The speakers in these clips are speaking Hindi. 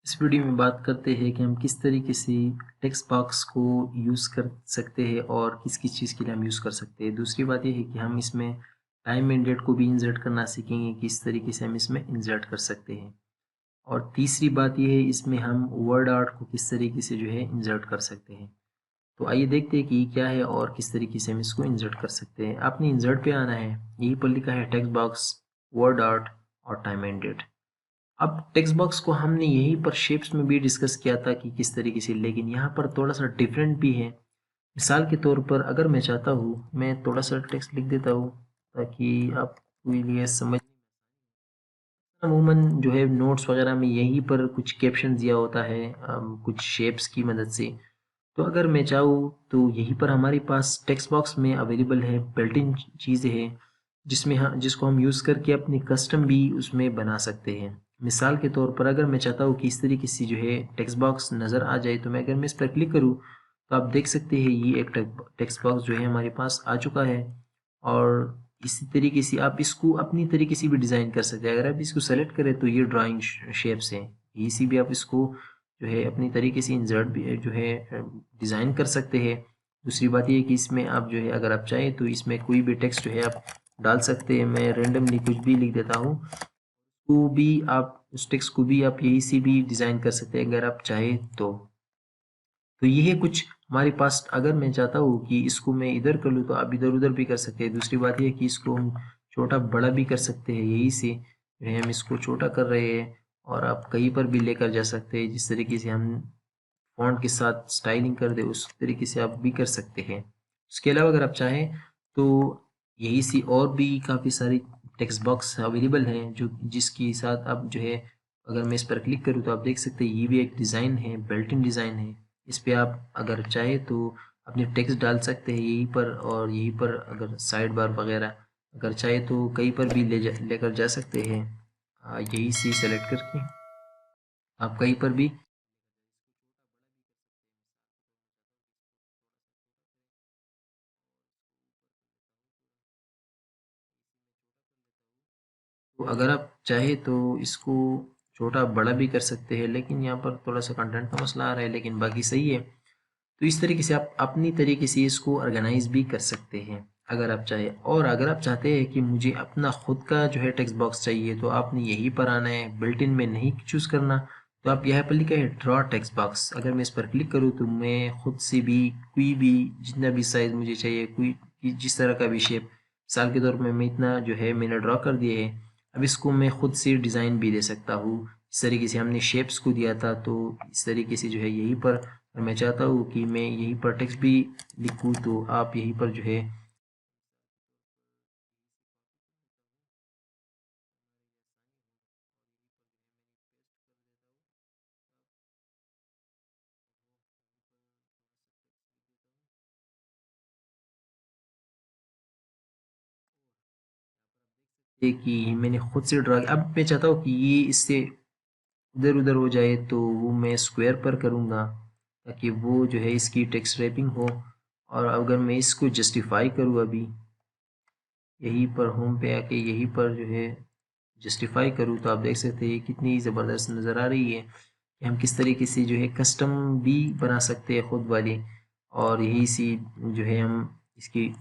इस वीडियो में बात करते हैं कि हम किस तरीके से टेक्स्ट बॉक्स को यूज़ कर सकते हैं और किस किस चीज़ के लिए हम यूज़ कर सकते हैं। दूसरी बात ये है कि हम इसमें टाइम एंड डेट को भी इंसर्ट करना सीखेंगे, किस तरीके से हम इसमें इंसर्ट कर सकते हैं। और तीसरी बात ये है, इसमें हम वर्ड आर्ट को किस तरीके से जो है इंसर्ट कर सकते हैं। तो आइए देखते हैं कि ये क्या है और किस तरीके से हम इसको इंसर्ट कर सकते हैं। आपने इंसर्ट पे आना है, यहीं पर लिखा है टेक्स्ट बॉक्स, वर्ड आर्ट और टाइम एंड डेट। अब टेक्स्ट बॉक्स को हमने यहीं पर शेप्स में भी डिस्कस किया था कि किस तरीके से, लेकिन यहाँ पर थोड़ा सा डिफरेंट भी है। मिसाल के तौर पर अगर मैं चाहता हूँ, मैं थोड़ा सा टेक्स्ट लिख देता हूँ ताकि आपको ये समझ। अमूमन जो है नोट्स वगैरह में यहीं पर कुछ कैप्शन दिया होता है कुछ शेप्स की मदद से। तो अगर मैं चाहूँ तो यहीं पर हमारे पास टेक्स्ट बॉक्स में अवेलेबल है बिल्ट इन चीज़ें हैं, जिसको हम यूज़ करके अपनी कस्टम भी उसमें बना सकते हैं। मिसाल के तौर पर अगर मैं चाहता हूँ कि इस तरीके से जो है टेक्स्ट बॉक्स नज़र आ जाए, तो मैं अगर मैं इस पर क्लिक करूँ तो आप देख सकते हैं ये एक टेक्स्ट बॉक्स जो है हमारे पास आ चुका है। और इसी तरीके से आप इसको अपनी तरीके से भी डिज़ाइन कर सकते हैं। अगर आप इसको सेलेक्ट करें तो ये ड्राइंग शेप्स हैं, इसी भी आप इसको जो है अपनी तरीके से इंसर्ट भी जो है डिज़ाइन कर सकते हैं। दूसरी बात ये है कि इसमें आप जो है अगर आप चाहें तो इसमें कोई भी टेक्स्ट जो है आप डाल सकते हैं। मैं रेंडमली कुछ भी लिख देता हूँ, तो भी आप उस टेक्स्ट को भी आप यही से भी डिज़ाइन कर सकते हैं अगर आप चाहें तो। तो ये है कुछ हमारे पास। अगर मैं चाहता हूँ कि इसको मैं इधर कर लूँ तो आप इधर उधर भी कर सकते हैं। दूसरी बात ये है कि इसको हम छोटा बड़ा भी कर सकते हैं, यही से जो है हम इसको छोटा कर रहे हैं और आप कहीं पर भी लेकर जा सकते हैं। जिस तरीके से हम फ़ॉन्ट के साथ स्टाइलिंग कर दे उस तरीके से आप भी कर सकते हैं। उसके अलावा अगर आप चाहें तो यही सी और भी काफ़ी सारी टेक्स्ट बॉक्स अवेलेबल हैं जो जिसके साथ आप जो है, अगर मैं इस पर क्लिक करूँ तो आप देख सकते हैं ये भी एक डिज़ाइन है, बिल्ट इन डिज़ाइन है। इस पे आप अगर चाहें तो अपने टेक्स्ट डाल सकते हैं यहीं पर, और यहीं पर अगर साइड बार वगैरह अगर चाहे तो कहीं पर भी लेकर जा सकते हैं। यही सी सेलेक्ट करके आप कहीं पर भी। तो अगर आप चाहे तो इसको छोटा बड़ा भी कर सकते हैं, लेकिन यहाँ पर थोड़ा सा कंटेंट का मसला आ रहा है, लेकिन बाकी सही है। तो इस तरीके से आप अपनी तरीके से इसको ऑर्गेनाइज भी कर सकते हैं अगर आप चाहे। और अगर आप चाहते हैं कि मुझे अपना खुद का जो है टेक्स्ट बॉक्स चाहिए, तो आपने यहीं पर आना है, बिल्ट इन में नहीं चूज़ करना। तो आप यहाँ पर लिखा है ड्रॉ टेक्स्ट बॉक्स, अगर मैं इस पर क्लिक करूँ तो मैं खुद से भी कोई भी जितना भी साइज़ मुझे चाहिए, कोई जिस तरह का भी शेप, मिसाल के तौर पर मैं इतना जो है मैंने ड्रॉ कर दिया है। अब इसको मैं खुद से डिज़ाइन भी दे सकता हूँ। इस तरीके से हमने शेप्स को दिया था, तो इस तरीके से जो है यहीं पर और मैं चाहता हूँ कि मैं यहीं पर टेक्स्ट भी लिखूँ, तो आप यहीं पर जो है कि मैंने खुद से ड्रा किया। अब मैं चाहता हूँ कि ये इससे इधर उधर हो जाए, तो वो मैं स्क्वायर पर करूँगा ताकि वो जो है इसकी टेक्स्ट रैपिंग हो। और अगर मैं इसको जस्टिफाई करूँ अभी यहीं पर होम पे आके यहीं पर जो है जस्टिफाई करूँ, तो आप देख सकते हैं कितनी ज़बरदस्त नज़र आ रही है कि हम किस तरीके से जो है कस्टम भी बना सकते हैं खुद वाली। और यही सी जो है हम इसकी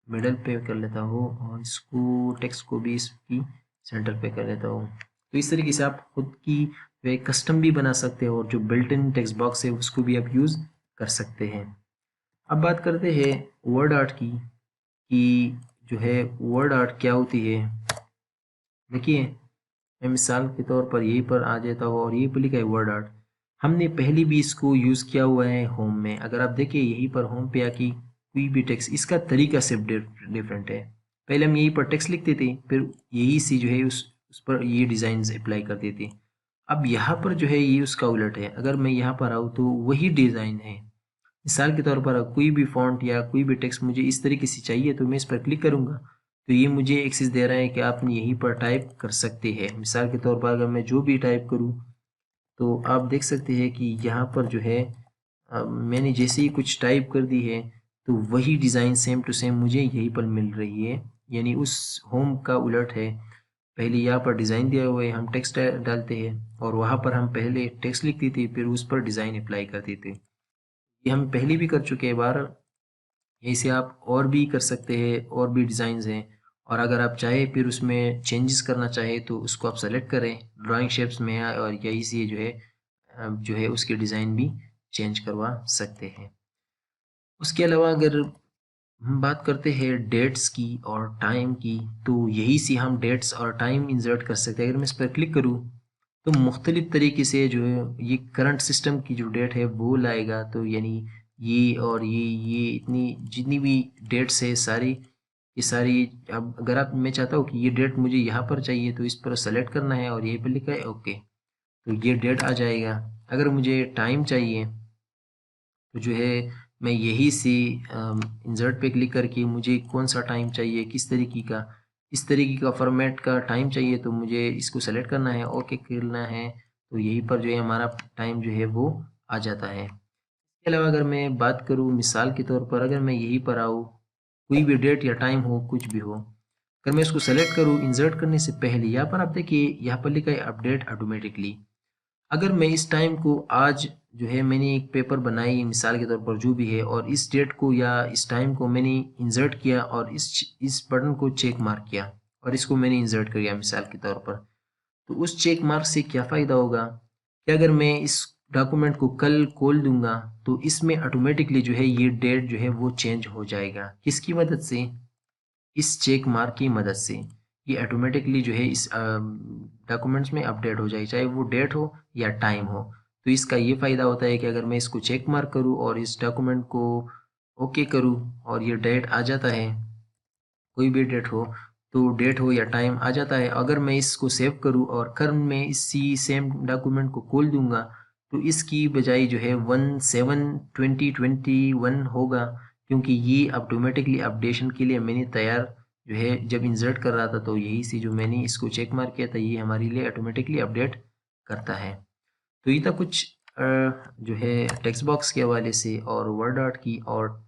मिडल पे कर लेता हूँ और इसको टेक्स्ट को भी इसकी सेंटर पे कर लेता हूँ। तो इस तरीके से आप खुद की जो है कस्टम भी बना सकते हैं और जो बिल्ट इन टेक्स्ट बॉक्स है उसको भी आप यूज़ कर सकते हैं। अब बात करते हैं वर्ड आर्ट की, कि जो है वर्ड आर्ट क्या होती है। देखिए, मैं मिसाल के तौर पर यहीं पर आ जाता हूँ और यहीं पर लिखा है वर्ड आर्ट। हमने पहले भी इसको यूज़ किया हुआ है होम में। अगर आप देखिए यहीं पर होम पे आके कोई भी टेक्स्ट, इसका तरीका सिर्फ डिफरेंट है। पहले हम यहीं पर टेक्स्ट लिखते थे, फिर यही सी जो है उस पर ये डिज़ाइन अप्लाई करते थे। अब यहाँ पर जो है ये उसका उलट है। अगर मैं यहाँ पर आऊँ तो वही डिज़ाइन है। मिसाल के तौर पर कोई भी फॉन्ट या कोई भी टेक्स्ट मुझे इस तरीके से चाहिए, तो मैं इस पर क्लिक करूँगा तो ये मुझे एक्सेस दे रहा है कि आप यहीं पर टाइप कर सकते हैं। मिसाल के तौर पर अगर मैं जो भी टाइप करूँ तो आप देख सकते हैं कि यहाँ पर जो है मैंने जैसे ही कुछ टाइप कर दी है तो वही डिज़ाइन सेम टू सेम मुझे यहीं पर मिल रही है, यानी उस होम का उलट है। पहले यहाँ पर डिज़ाइन दिया हुआ है, हम टेक्स्ट डालते हैं और वहाँ पर हम पहले टेक्स्ट लिखते थे, फिर उस पर डिज़ाइन अप्लाई करते थे। ये हम पहले भी कर चुके हैं बार। ऐसे आप और भी कर सकते हैं, और भी डिज़ाइंस हैं। और अगर आप चाहें फिर उसमें चेंजेस करना चाहें तो उसको आप सेलेक्ट करें ड्राइंग शेप्स में, और यही से जो है उसके डिज़ाइन भी चेंज करवा सकते हैं। उसके अलावा अगर हम बात करते हैं डेट्स की और टाइम की, तो यही से हम डेट्स और टाइम इंसर्ट कर सकते हैं। अगर मैं इस पर क्लिक करूँ तो मुख्तलिफ तरीके से जो है ये करंट सिस्टम की जो डेट है वो लाएगा। तो यानी ये और ये इतनी जितनी भी डेट्स है सारी, ये सारी, अब अगर आप, मैं चाहता हूँ कि ये डेट मुझे यहाँ पर चाहिए तो इस पर सेलेक्ट करना है और यहीं पर लिखा है ओके, तो ये डेट आ जाएगा। अगर मुझे टाइम चाहिए तो जो है मैं यही से इंसर्ट पे क्लिक करके मुझे कौन सा टाइम चाहिए, किस तरीके का, इस तरीके का फॉर्मेट का टाइम चाहिए तो मुझे इसको सेलेक्ट करना है, ओके करना है, तो यहीं पर जो है हमारा टाइम जो है वो आ जाता है। इसके अलावा अगर मैं बात करूँ मिसाल के तौर पर, अगर मैं यहीं पर आऊँ, कोई भी डेट या टाइम हो, कुछ भी हो, अगर मैं इसको सेलेक्ट करूँ इंसर्ट करने से पहले, यहाँ पर आप देखिए यहाँ पर लिखा है अपडेट ऑटोमेटिकली। अगर मैं इस टाइम को आज जो है मैंने एक पेपर बनाई मिसाल के तौर पर जो भी है, और इस डेट को या इस टाइम को मैंने इंसर्ट किया और इस बटन को चेक मार्क किया और इसको मैंने इंसर्ट कर दिया मिसाल के तौर पर, तो उस चेक मार्क से क्या फ़ायदा होगा कि अगर मैं इस डॉक्यूमेंट को कल खोल दूंगा तो इसमें ऑटोमेटिकली जो है ये डेट जो है वो चेंज हो जाएगा। किसकी मदद से? इस चेक मार्क की मदद से ये ऑटोमेटिकली जो है इस डॉक्यूमेंट्स में अपडेट हो जाए, चाहे वो डेट हो या टाइम हो। तो इसका ये फ़ायदा होता है कि अगर मैं इसको चेक मार्क करूँ और इस डॉक्यूमेंट को ओके करूँ और ये डेट आ जाता है, कोई भी डेट हो, तो डेट हो या टाइम आ जाता है। अगर मैं इसको सेव करूँ और कर मैं इसी सेम डॉक्यूमेंट को खोल दूंगा तो इसकी बजाय जो है 1/7/2021 होगा, क्योंकि ये ऑटोमेटिकली अपडेशन के लिए मैंने तैयार जो है जब इंसर्ट कर रहा था तो यही से जो मैंने इसको चेक मार्क किया था ये हमारे लिए ऑटोमेटिकली अपडेट करता है। तो ये था कुछ जो है टेक्स्ट बॉक्स के हवाले से और वर्ड आर्ट की और